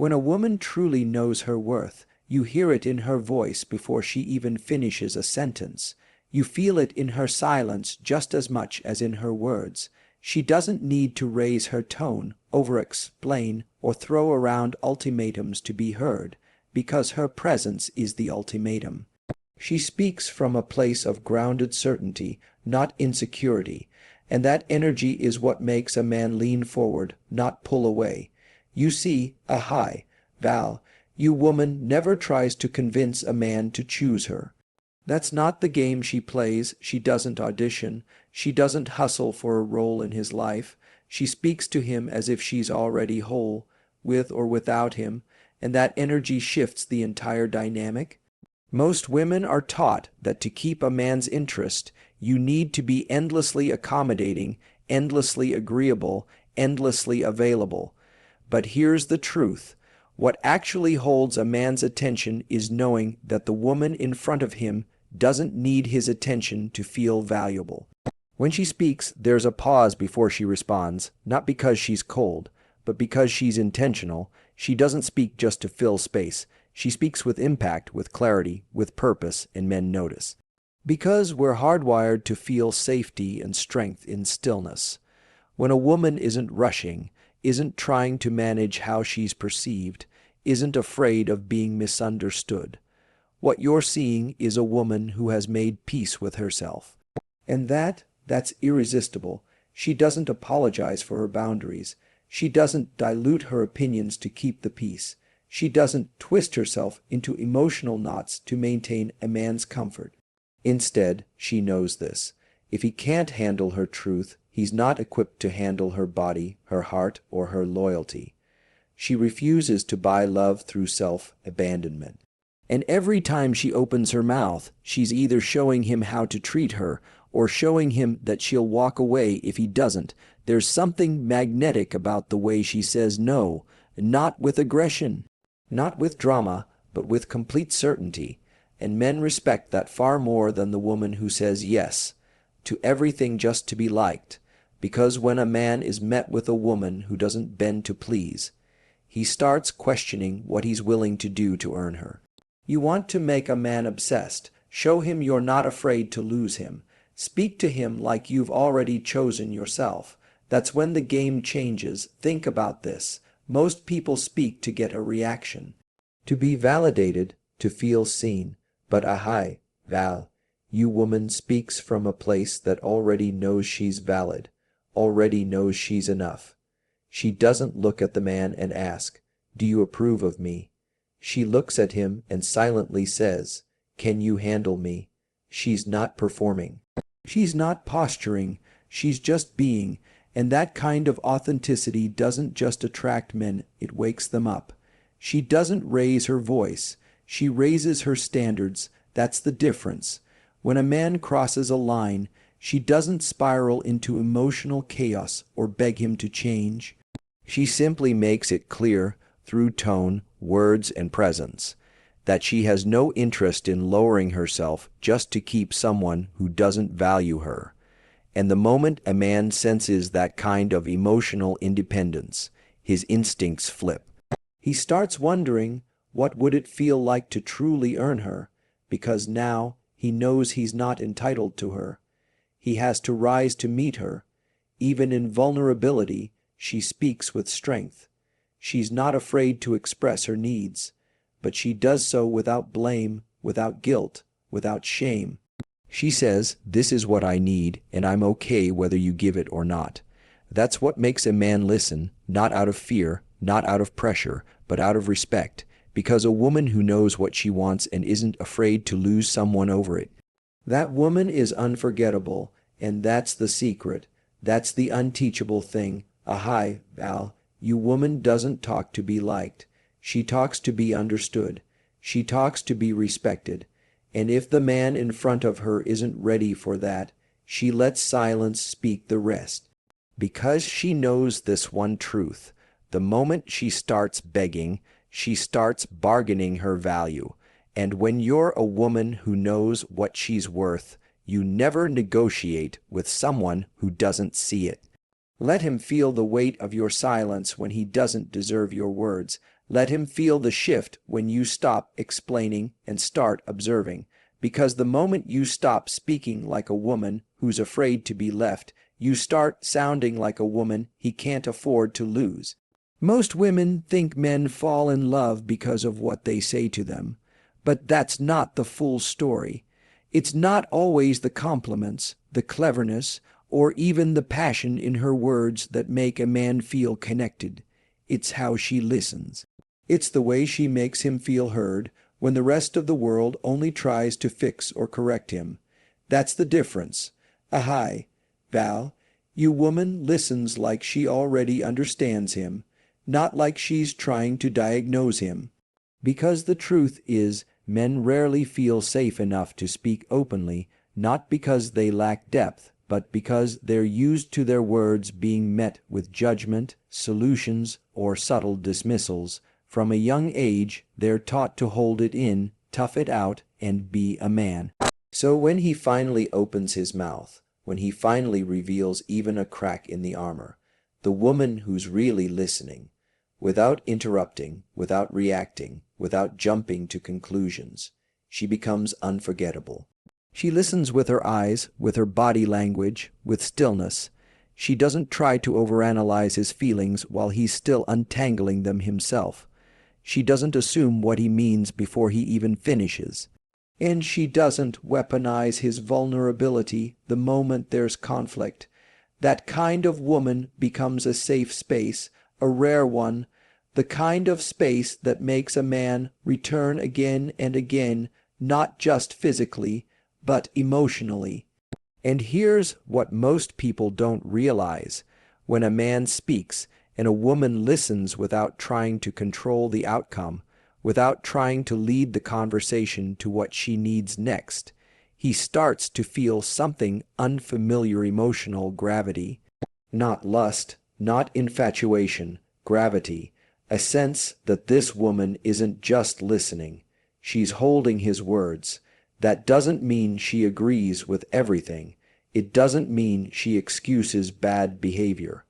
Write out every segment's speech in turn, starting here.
When a woman truly knows her worth, you hear it in her voice before she even finishes a sentence. You feel it in her silence just as much as in her words. She doesn't need to raise her tone, over-explain, or throw around ultimatums to be heard, because her presence is the ultimatum. She speaks from a place of grounded certainty, not insecurity, and that energy is what makes a man lean forward, not pull away. You see, Val, you woman never tries to convince a man to choose her. That's not the game she plays. She doesn't audition. She doesn't hustle for a role in his life. She speaks to him as if she's already whole, with or without him, and that energy shifts the entire dynamic. Most women are taught that to keep a man's interest, you need to be endlessly accommodating, endlessly agreeable, endlessly available. But here's the truth. What actually holds a man's attention is knowing that the woman in front of him doesn't need his attention to feel valuable. When she speaks, there's a pause before she responds, not because she's cold, but because she's intentional. She doesn't speak just to fill space. She speaks with impact, with clarity, with purpose, and men notice. Because we're hardwired to feel safety and strength in stillness. When a woman isn't rushing, isn't trying to manage how she's perceived, isn't afraid of being misunderstood, what you're seeing is a woman who has made peace with herself. And that's irresistible. She doesn't apologize for her boundaries. She doesn't dilute her opinions to keep the peace. She doesn't twist herself into emotional knots to maintain a man's comfort. Instead, she knows this. If he can't handle her truth, he's not equipped to handle her body, her heart, or her loyalty. She refuses to buy love through self-abandonment. And every time she opens her mouth, she's either showing him how to treat her or showing him that she'll walk away if he doesn't. There's something magnetic about the way she says no, not with aggression, not with drama, but with complete certainty. And men respect that far more than the woman who says yes to everything just to be liked, because when a man is met with a woman who doesn't bend to please, he starts questioning what he's willing to do to earn her. You want to make a man obsessed. Show him you're not afraid to lose him. Speak to him like you've already chosen yourself. That's when the game changes. Think about this. Most people speak to get a reaction, to be validated, to feel seen. But Val, you woman speaks from a place that already knows she's valid, already knows she's enough. She doesn't look at the man and ask, "Do you approve of me?" She looks at him and silently says, "Can you handle me?" She's not performing. She's not posturing. She's just being. And that kind of authenticity doesn't just attract men, it wakes them up. She doesn't raise her voice. She raises her standards. That's the difference. When a man crosses a line, she doesn't spiral into emotional chaos or beg him to change. She simply makes it clear, through tone, words, and presence, that she has no interest in lowering herself just to keep someone who doesn't value her. And the moment a man senses that kind of emotional independence, his instincts flip. He starts wondering, what would it feel like to truly earn her? Because now he knows he's not entitled to her. He has to rise to meet her. Even in vulnerability, she speaks with strength. She's not afraid to express her needs, but she does so without blame, without guilt, without shame. She says, "This is what I need, and I'm okay whether you give it or not." That's what makes a man listen, not out of fear, not out of pressure, but out of respect, because a woman who knows what she wants and isn't afraid to lose someone over it. That woman is unforgettable, and that's the secret. That's the unteachable thing. Val, you woman doesn't talk to be liked. She talks to be understood. She talks to be respected. And if the man in front of her isn't ready for that, she lets silence speak the rest. Because she knows this one truth, the moment she starts begging, she starts bargaining her value. And when you're a woman who knows what she's worth, you never negotiate with someone who doesn't see it. Let him feel the weight of your silence when he doesn't deserve your words. Let him feel the shift when you stop explaining and start observing, because the moment you stop speaking like a woman who's afraid to be left, you start sounding like a woman he can't afford to lose. Most women think men fall in love because of what they say to them, but that's not the full story. It's not always the compliments, the cleverness, or even the passion in her words that make a man feel connected. It's how she listens. It's the way she makes him feel heard when the rest of the world only tries to fix or correct him. That's the difference. Ahai, Val, you woman listens like she already understands him, not like she's trying to diagnose him. Because the truth is, men rarely feel safe enough to speak openly, not because they lack depth, but because they're used to their words being met with judgment, solutions, or subtle dismissals. From a young age, they're taught to hold it in, tough it out, and be a man. So when he finally opens his mouth, when he finally reveals even a crack in the armor, the woman who's really listening, without interrupting, without reacting, without jumping to conclusions, she becomes unforgettable. She listens with her eyes, with her body language, with stillness. She doesn't try to overanalyze his feelings while he's still untangling them himself. She doesn't assume what he means before he even finishes. And she doesn't weaponize his vulnerability the moment there's conflict. That kind of woman becomes a safe space, a rare one, the kind of space that makes a man return again and again, not just physically, but emotionally. And here's what most people don't realize. When a man speaks and a woman listens without trying to control the outcome, without trying to lead the conversation to what she needs next, he starts to feel something unfamiliar emotional gravity. Not lust, not infatuation, gravity, a sense that this woman isn't just listening. She's holding his words. That doesn't mean she agrees with everything. It doesn't mean she excuses bad behavior.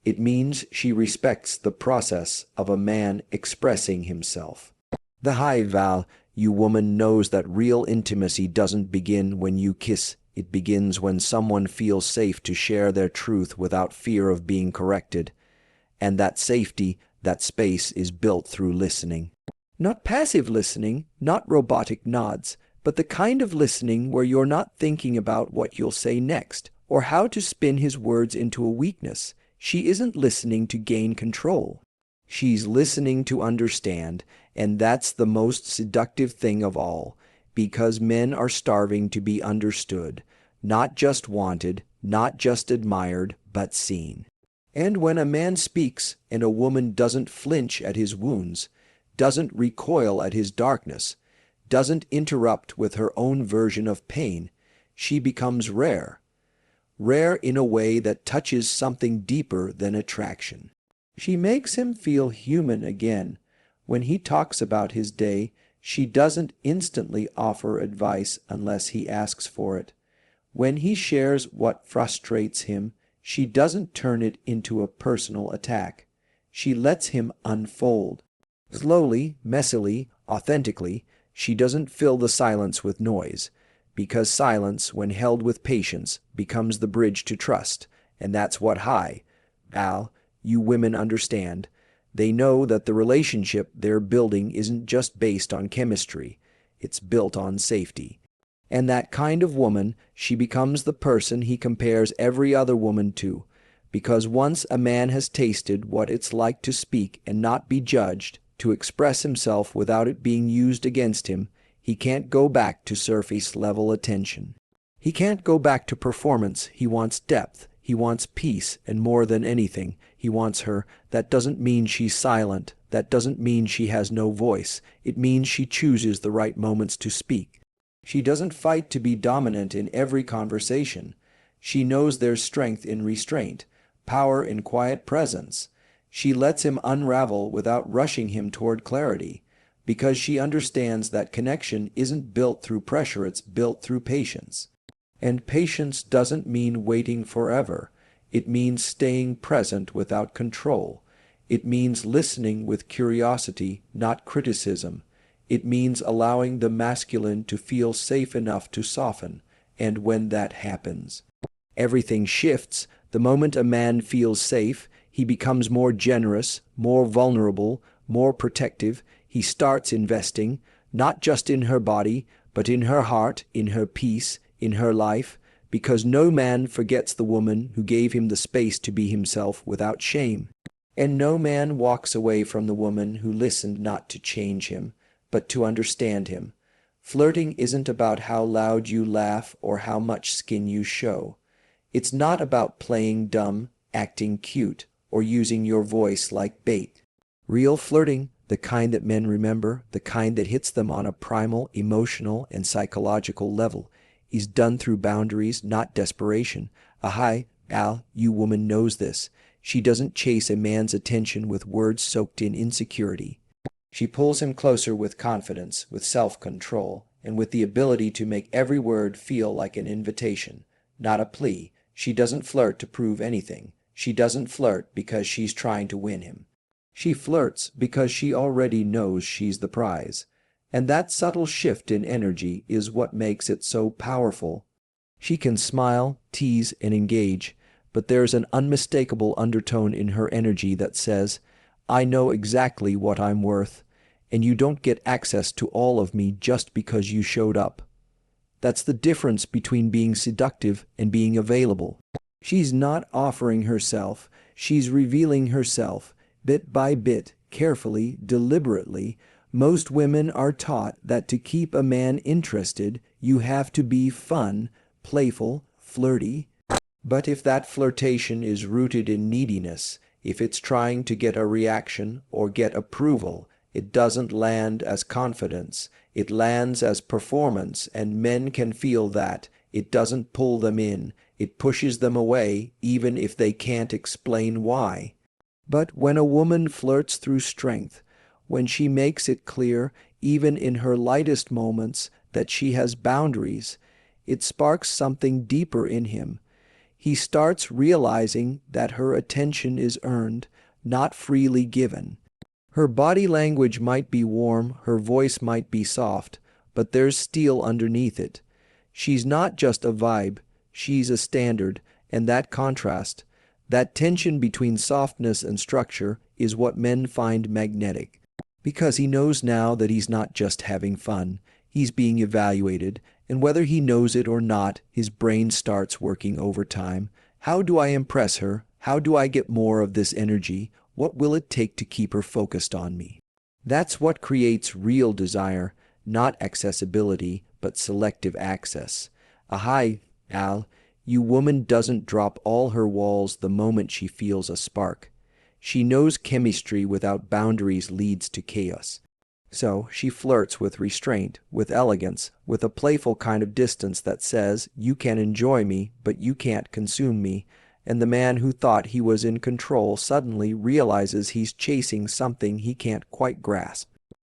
It means she respects the process of a man expressing himself. The high Val, you woman, knows that real intimacy doesn't begin when you kiss. It begins when someone feels safe to share their truth without fear of being corrected. And that safety, that space is built through listening. Not passive listening, not robotic nods, but the kind of listening where you're not thinking about what you'll say next, or how to spin his words into a weakness. She isn't listening to gain control. She's listening to understand, and that's the most seductive thing of all, because men are starving to be understood, not just wanted, not just admired, but seen. And when a man speaks and a woman doesn't flinch at his wounds, doesn't recoil at his darkness, doesn't interrupt with her own version of pain, she becomes rare. Rare in a way that touches something deeper than attraction. She makes him feel human again. When he talks about his day, she doesn't instantly offer advice unless he asks for it. When he shares what frustrates him, she doesn't turn it into a personal attack. She lets him unfold. Slowly, messily, authentically, she doesn't fill the silence with noise, because silence, when held with patience, becomes the bridge to trust, and that's what Val, you women understand. They know that the relationship they're building isn't just based on chemistry, it's built on safety. And that kind of woman, she becomes the person he compares every other woman to, because once a man has tasted what it's like to speak and not be judged, to express himself without it being used against him, he can't go back to surface-level attention. He can't go back to performance. He wants depth. He wants peace, and more than anything, he wants her. That doesn't mean she's silent. That doesn't mean she has no voice. It means she chooses the right moments to speak. She doesn't fight to be dominant in every conversation. She knows there's strength in restraint, power in quiet presence. She lets him unravel without rushing him toward clarity, because she understands that connection isn't built through pressure, it's built through patience. And patience doesn't mean waiting forever. It means staying present without control. It means listening with curiosity, not criticism. It means allowing the masculine to feel safe enough to soften, and when that happens, everything shifts. The moment a man feels safe, he becomes more generous, more vulnerable, more protective. He starts investing, not just in her body, but in her heart, in her peace, in her life, because no man forgets the woman who gave him the space to be himself without shame. And no man walks away from the woman who listened not to change him, but to understand him. Flirting isn't about how loud you laugh or how much skin you show. It's not about playing dumb, acting cute, or using your voice like bait. Real flirting, the kind that men remember, the kind that hits them on a primal, emotional, and psychological level, is done through boundaries, not desperation. Ahai, Al, you woman knows this. She doesn't chase a man's attention with words soaked in insecurity. She pulls him closer with confidence, with self-control, and with the ability to make every word feel like an invitation, not a plea. She doesn't flirt to prove anything. She doesn't flirt because she's trying to win him. She flirts because she already knows she's the prize. And that subtle shift in energy is what makes it so powerful. She can smile, tease, and engage, but there's an unmistakable undertone in her energy that says, I know exactly what I'm worth, and you don't get access to all of me just because you showed up. That's the difference between being seductive and being available. She's not offering herself, she's revealing herself, bit by bit, carefully, deliberately. Most women are taught that to keep a man interested, you have to be fun, playful, flirty. But if that flirtation is rooted in neediness, if it's trying to get a reaction or get approval, it doesn't land as confidence. It lands as performance, and men can feel that. It doesn't pull them in. It pushes them away, even if they can't explain why. But when a woman flirts through strength, when she makes it clear, even in her lightest moments, that she has boundaries, it sparks something deeper in him. He starts realizing that her attention is earned, not freely given. Her body language might be warm, her voice might be soft, but there's steel underneath it. She's not just a vibe, she's a standard, and that contrast, that tension between softness and structure, is what men find magnetic. Because he knows now that he's not just having fun, he's being evaluated, and whether he knows it or not, his brain starts working overtime. How do I impress her? How do I get more of this energy? What will it take to keep her focused on me? That's what creates real desire, not accessibility, but selective access. Ahai, Al, you woman doesn't drop all her walls the moment she feels a spark. She knows chemistry without boundaries leads to chaos. So she flirts with restraint, with elegance, with a playful kind of distance that says, you can enjoy me, but you can't consume me. And the man who thought he was in control suddenly realizes he's chasing something he can't quite grasp.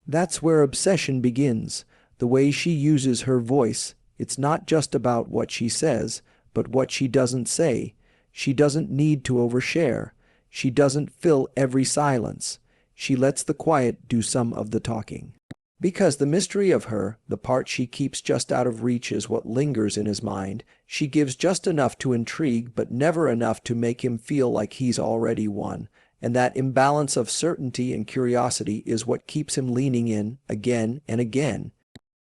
That's where obsession begins. The way she uses her voice. It's not just about what she says, but what she doesn't say. She doesn't need to overshare. She doesn't fill every silence. She lets the quiet do some of the talking. Because the mystery of her, the part she keeps just out of reach, is what lingers in his mind. She gives just enough to intrigue, but never enough to make him feel like he's already won. And that imbalance of certainty and curiosity is what keeps him leaning in again and again.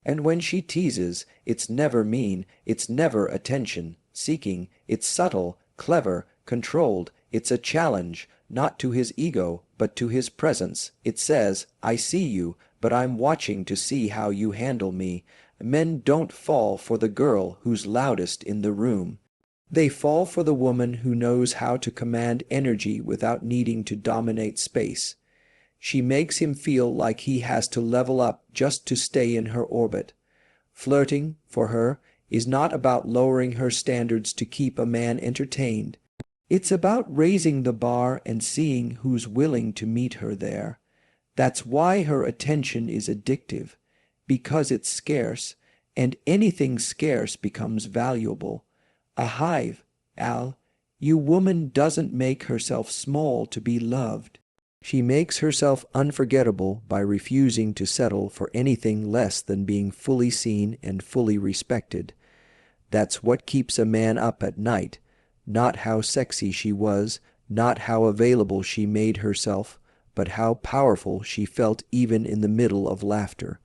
And when she teases, it's never mean, it's never attention-seeking, it's subtle, clever, controlled. It's a challenge, not to his ego, but to his presence. It says, I see you, but I'm watching to see how you handle me. Men don't fall for the girl who's loudest in the room. They fall for the woman who knows how to command energy without needing to dominate space. She makes him feel like he has to level up just to stay in her orbit. Flirting, for her, is not about lowering her standards to keep a man entertained. It's about raising the bar and seeing who's willing to meet her there. That's why her attention is addictive, because it's scarce, and anything scarce becomes valuable. A hive, Al. You woman doesn't make herself small to be loved. She makes herself unforgettable by refusing to settle for anything less than being fully seen and fully respected. That's what keeps a man up at night, not how sexy she was, not how available she made herself, but how powerful she felt even in the middle of laughter.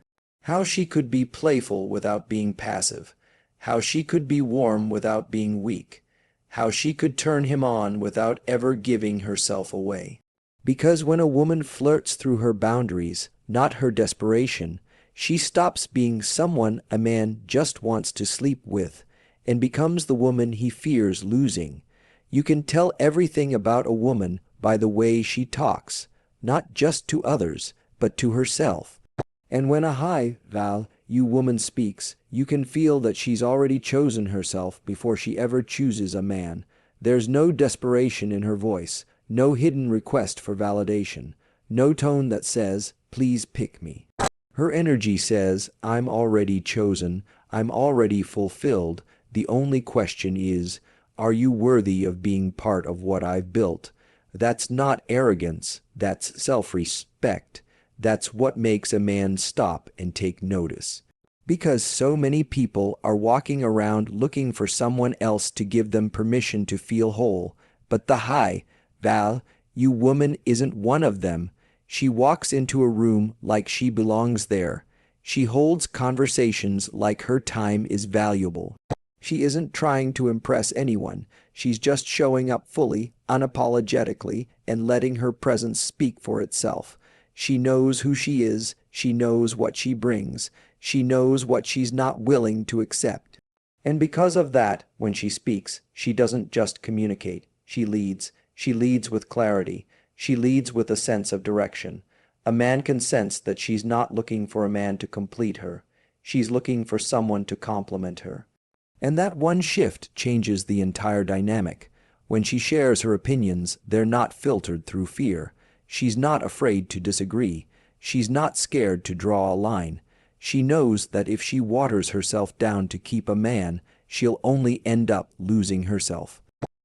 How she could be playful without being passive. How she could be warm without being weak. How she could turn him on without ever giving herself away. Because when a woman flirts through her boundaries, not her desperation, she stops being someone a man just wants to sleep with, and becomes the woman he fears losing. You can tell everything about a woman by the way she talks, not just to others, but to herself. And when a high-value woman speaks, you can feel that she's already chosen herself before she ever chooses a man. There's no desperation in her voice, no hidden request for validation, no tone that says, "Please pick me." Her energy says, "I'm already chosen, I'm already fulfilled. The only question is, are you worthy of being part of what I've built?" That's not arrogance, that's self-respect. That's what makes a man stop and take notice. Because so many people are walking around looking for someone else to give them permission to feel whole, but the high-value woman isn't one of them. She walks into a room like she belongs there. She holds conversations like her time is valuable. She isn't trying to impress anyone. She's just showing up fully, unapologetically, and letting her presence speak for itself. She knows who she is. She knows what she brings. She knows what she's not willing to accept. And because of that, when she speaks, she doesn't just communicate. She leads. She leads with clarity. She leads with a sense of direction. A man can sense that she's not looking for a man to complete her. She's looking for someone to complement her. And that one shift changes the entire dynamic. When she shares her opinions, they're not filtered through fear. She's not afraid to disagree. She's not scared to draw a line. She knows that if she waters herself down to keep a man, she'll only end up losing herself.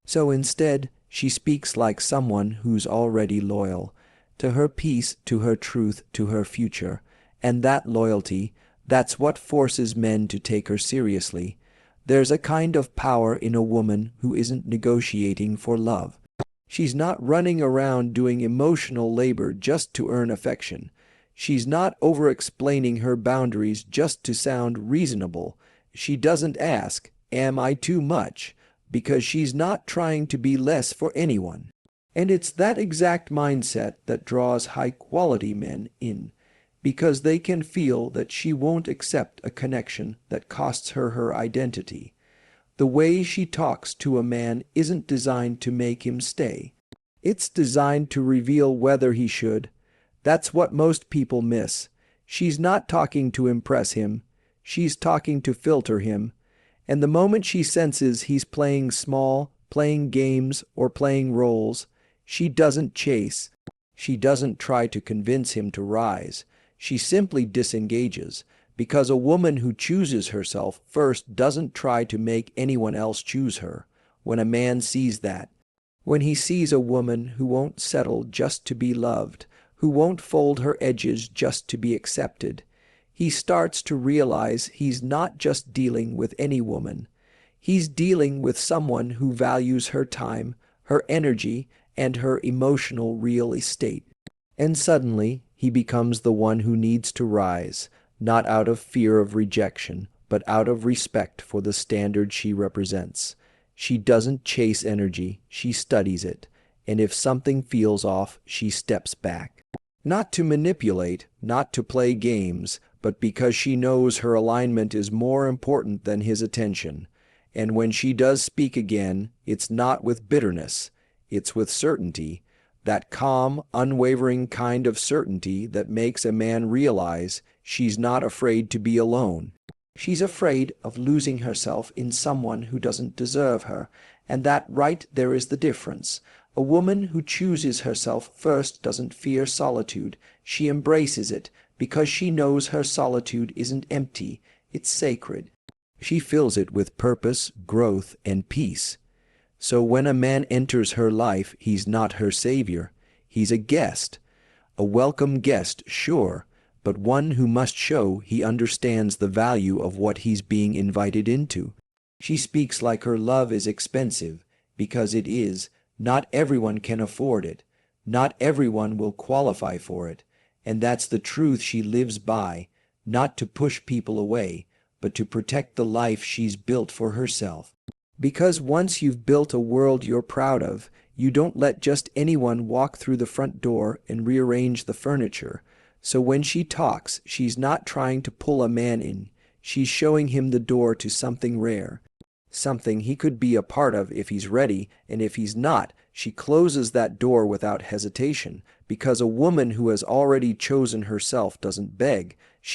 So instead, she speaks like someone who's already loyal, to her peace, to her truth, to her future. And that loyalty, that's what forces men to take her seriously. There's a kind of power in a woman who isn't negotiating for love. She's not running around doing emotional labor just to earn affection. She's not over-explaining her boundaries just to sound reasonable. She doesn't ask, "Am I too much?" because she's not trying to be less for anyone. And it's that exact mindset that draws high-quality men in, because they can feel that she won't accept a connection that costs her her identity. The way she talks to a man isn't designed to make him stay. It's designed to reveal whether he should. That's what most people miss. She's not talking to impress him. She's talking to filter him. And the moment she senses he's playing small, playing games, or playing roles, she doesn't chase. She doesn't try to convince him to rise. She simply disengages, because a woman who chooses herself first doesn't try to make anyone else choose her. When a man sees that, when he sees a woman who won't settle just to be loved, who won't fold her edges just to be accepted, he starts to realize he's not just dealing with any woman. He's dealing with someone who values her time, her energy, and her emotional real estate. And suddenly, he becomes the one who needs to rise, not out of fear of rejection, but out of respect for the standard she represents. She doesn't chase energy, she studies it, and if something feels off, she steps back. Not to manipulate, not to play games, but because she knows her alignment is more important than his attention. And when she does speak again, it's not with bitterness, it's with certainty. That calm, unwavering kind of certainty that makes a man realize she's not afraid to be alone. She's afraid of losing herself in someone who doesn't deserve her, and that right there is the difference. A woman who chooses herself first doesn't fear solitude. She embraces it because she knows her solitude isn't empty, it's sacred. She fills it with purpose, growth, and peace. So when a man enters her life, he's not her savior. He's a guest. A welcome guest, sure, but one who must show he understands the value of what he's being invited into. She speaks like her love is expensive, because it is. Not everyone can afford it. Not everyone will qualify for it. And that's the truth she lives by, not to push people away, but to protect the life she's built for herself. Because once you've built a world you're proud of, you don't let just anyone walk through the front door and rearrange the furniture. So when she talks, she's not trying to pull a man in. She's showing him the door to something rare, something he could be a part of if he's ready, and if he's not, she closes that door without hesitation, because a woman who has already chosen herself doesn't beg. She